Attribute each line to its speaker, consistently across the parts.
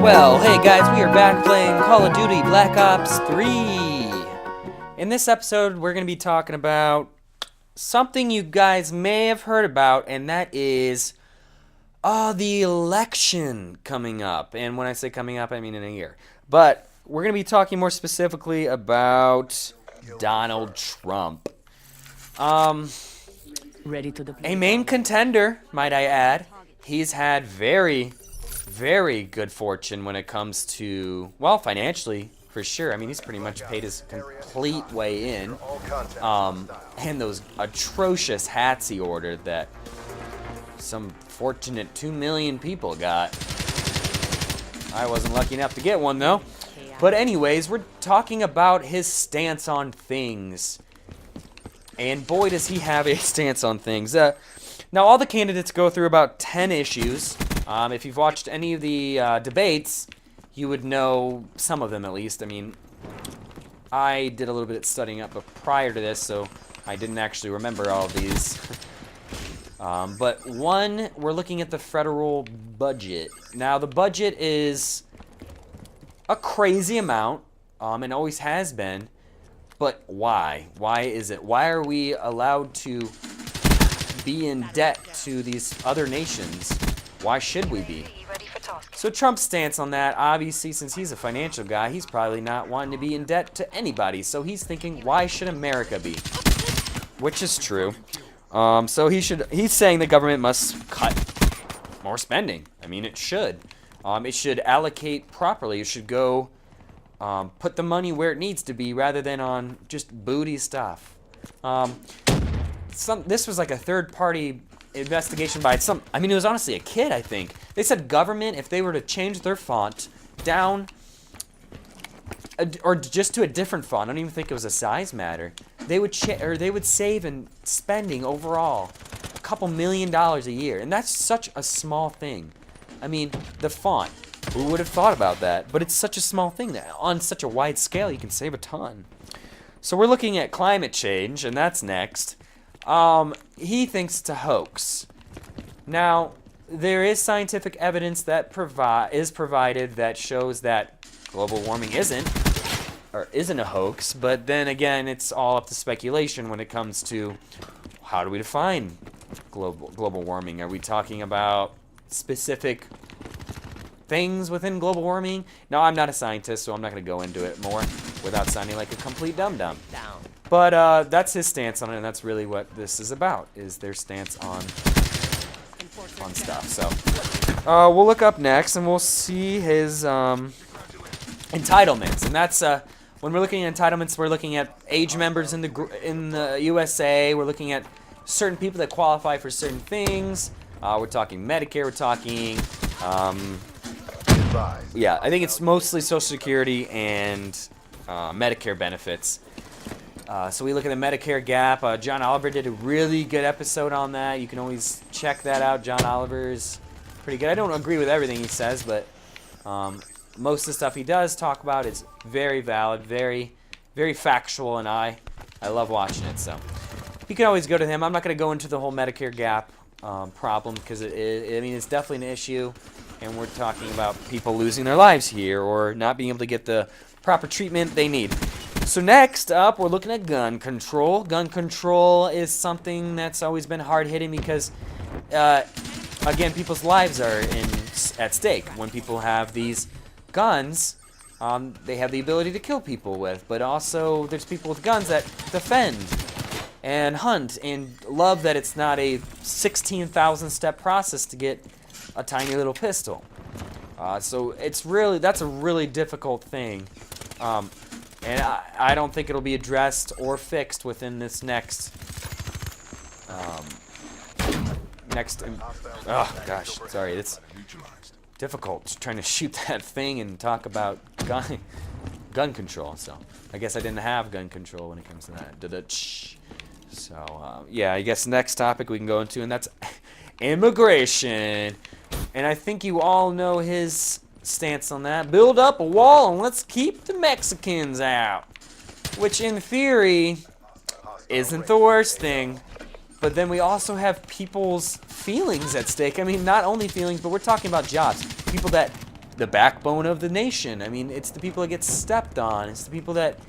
Speaker 1: Well, hey guys, we are back playing Call of Duty Black Ops 3. In this episode, we're going to be talking about something you guys may have heard about, and that is the election coming up. And when I say coming up, I mean in a year. But we're going to be talking more specifically about Donald Trump.
Speaker 2: Ready to
Speaker 1: A main contender, might I add. He's had very good fortune when it comes to, well, financially, for sure. I mean, he's pretty much paid his complete way in. And those atrocious hats he ordered that some fortunate 2 million people got. I wasn't lucky enough to get one, though. But anyways, we're talking about his stance on things. And boy, does he have a stance on things. Now, all the candidates go through about 10 issues. If you've watched any of the debates, you would know some of them at least. I mean, I did a little bit of studying up prior to this, so I didn't actually remember all of these. But one, we're looking at the federal budget. Now, the budget is a crazy amount, and always has been. But why? Why is it? Why are we allowed to be in debt to these other nations? Why should we be? So Trump's stance on that, obviously, since he's a financial guy, he's probably not wanting to be in debt to anybody. So he's thinking, why should America be? Which is true. So he's saying the government must cut more spending. I mean, it should. It should allocate properly. It should go put the money where it needs to be rather than on just booty stuff. This was like a third-party investigation by I mean, it was honestly a kid, I think. They said government, if they were to change their font down, or just to a different font, I don't even think it was a size matter, they would save in spending overall a couple $1 million a year. And that's such a small thing. I mean, the font. Who would have thought about that? But it's such a small thing that on such a wide scale you can save a ton. So we're looking at climate change, and that's next. He thinks it's a hoax. Now, there is scientific evidence that is provided that shows that global warming isn't a hoax, but then again, it's all up to speculation when it comes to how do we define global warming? Are we talking about specific things within global warming? No, I'm not a scientist, so I'm not going to go into it more without sounding like a complete dum-dum. But that's his stance on it, and that's really what this is about, is their stance on stuff. So we'll look up next, and we'll see his entitlements. And that's when we're looking at entitlements, we're looking at age members in the USA. We're looking at certain people that qualify for certain things. We're talking Medicare. We're talking yeah, I think it's mostly Social Security and Medicare benefits. So we look at the Medicare gap. John Oliver did a really good episode on that. You can always check that out. John Oliver's pretty good. I don't agree with everything he says, but most of the stuff he does talk about is very valid, very factual, and I love watching it. So you can always go to him. I'm not going to go into the whole Medicare gap problem because it's definitely an issue, and we're talking about people losing their lives here or not being able to get the proper treatment they need. So next up, we're looking at gun control. Gun control is something that's always been hard-hitting because, again, people's lives are at stake. When people have these guns, they have the ability to kill people with, but also there's people with guns that defend and hunt and love that it's not a 16,000-step process to get a tiny little pistol. So that's a really difficult thing. And I don't think it'll be addressed or fixed within this next, oh gosh, sorry, it's difficult trying to shoot that thing and talk about gun control. So I guess I didn't have gun control when it comes to that. So yeah, I guess next topic we can go into, and that's immigration. And I think you all know his stance on that. Build up a wall and let's keep the Mexicans out. Which in theory isn't the worst thing. But then we also have people's feelings at stake. I mean, not only feelings, but we're talking about jobs. People that the backbone of the nation. I mean, it's the people that get stepped on. It's the people that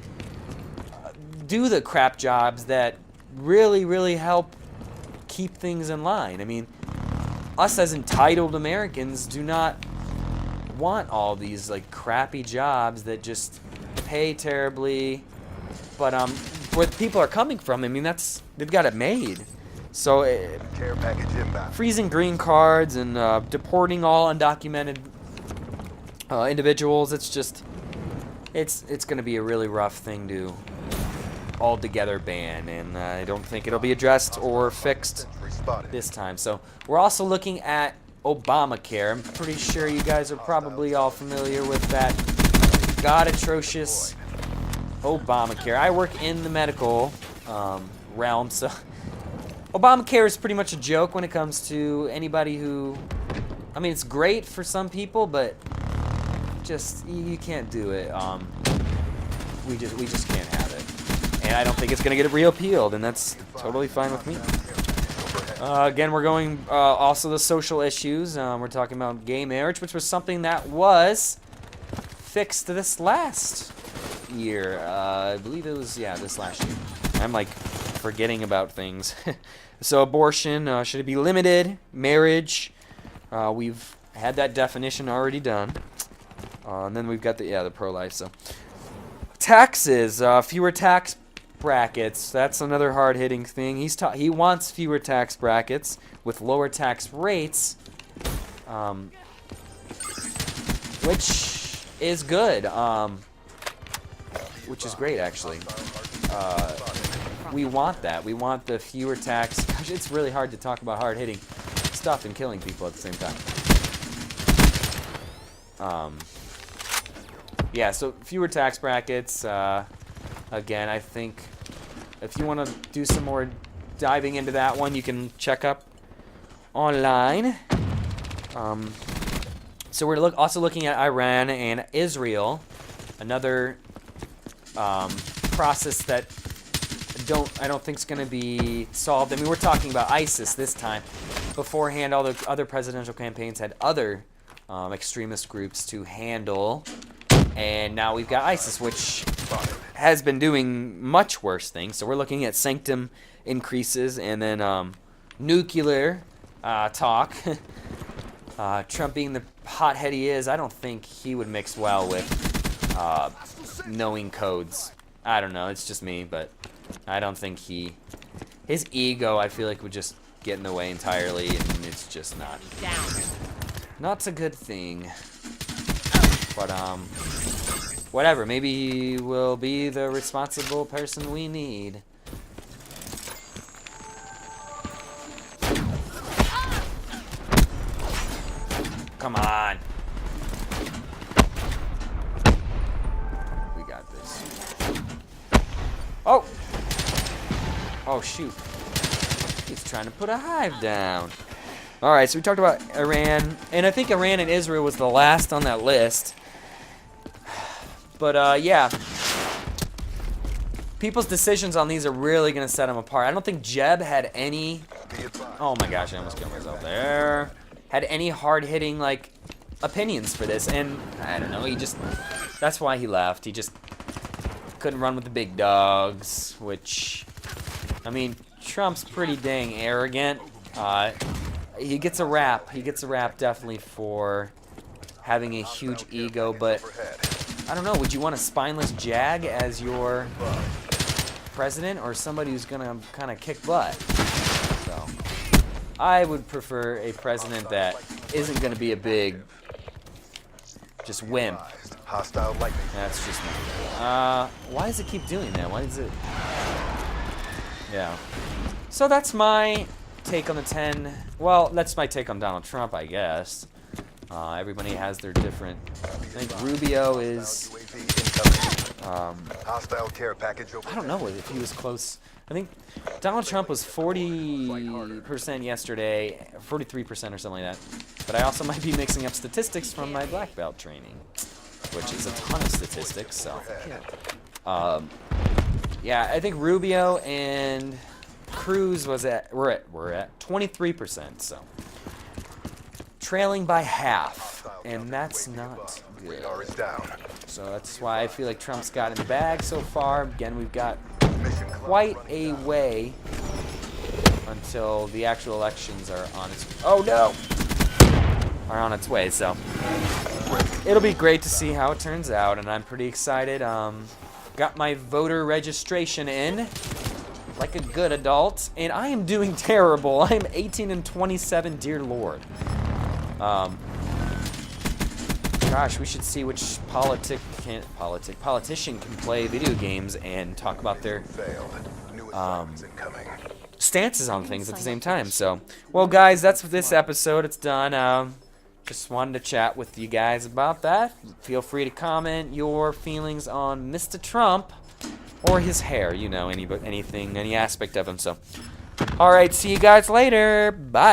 Speaker 1: do the crap jobs that really, really help keep things in line. I mean, us as entitled Americans do not want all these like crappy jobs that just pay terribly. But where the people are coming from, I mean, they've got it made. So freezing green cards and deporting all undocumented individuals, it's going to be a really rough thing to altogether ban, and I don't think it'll be addressed or fixed this time. So we're also looking at Obamacare. I'm pretty sure you guys are probably all familiar with that god atrocious Obamacare. I work in the medical realm, so Obamacare is pretty much a joke when it comes to anybody who, I mean, it's great for some people, but just you can't do it. We just can't have it. And I don't think it's going to get repealed, and that's totally fine with me. Again, we're going also the social issues. We're talking about gay marriage, which was something that was fixed this last year. I believe it was, yeah, this last year. I'm like forgetting about things. So abortion, should it be limited? Marriage, we've had that definition already done. And then we've got the pro-life. So taxes, fewer tax brackets. That's another hard-hitting thing. He wants fewer tax brackets with lower tax rates, which is good. Which is great, actually. We want that. We want the fewer tax. Gosh, it's really hard to talk about hard-hitting stuff and killing people at the same time. Yeah, so fewer tax brackets. Again, I think if you want to do some more diving into that one, you can check up online. So we're also looking at Iran and Israel, another process that I don't think is going to be solved. I mean, we're talking about ISIS this time. Beforehand, all the other presidential campaigns had other extremist groups to handle. And now we've got ISIS, which has been doing much worse things. So we're looking at sanctum increases and then nuclear talk. Trump being the hothead he is, I don't think he would mix well with knowing codes. I don't know. It's just me, but I don't think his ego, I feel like, would just get in the way entirely, and it's just not a good thing. But, whatever. Maybe he will be the responsible person we need. Come on. We got this. Oh! Oh, shoot. He's trying to put a hive down. Alright, so we talked about Iran. And I think Iran and Israel was the last on that list. But, yeah. People's decisions on these are really going to set them apart. I don't think Jeb had any... Oh my gosh, I almost killed myself there. Had any hard-hitting, like, opinions for this. And, I don't know, he just... That's why he left. He just couldn't run with the big dogs, which... I mean, Trump's pretty dang arrogant. He gets a rap. He gets a rap definitely for having a huge ego, but... I don't know, would you want a spineless jag as your president or somebody who's going to kind of kick butt? So, I would prefer a president that isn't going to be a big, just wimp. That's just me. Why does it keep doing that? Why does it... Yeah. So that's my take on the 10... Well, that's my take on Donald Trump, I guess. Everybody has their different... I think Rubio is... I don't know if he was close. I think Donald Trump was 40% yesterday, 43% or something like that. But I also might be mixing up statistics from my black belt training, which is a ton of statistics. So, yeah, I think Rubio and Cruz we're at 23%. So. Trailing by half. and that's not good.
Speaker 2: Radar is down.
Speaker 1: So that's why I feel like Trump's got in the bag so far. Again, we've got quite a way until the actual elections are on its way. So it'll be great to see how it turns out, and I'm pretty excited. Got my voter registration in like a good adult, and I am doing terrible. I am 18 and 27, dear Lord. Gosh, we should see which politician can play video games and talk about their stances on things at the same time. So, well, guys, that's this episode. It's done. Just wanted to chat with you guys about that. Feel free to comment your feelings on Mr. Trump or his hair. You know, any aspect of him. So, all right, see you guys later. Bye.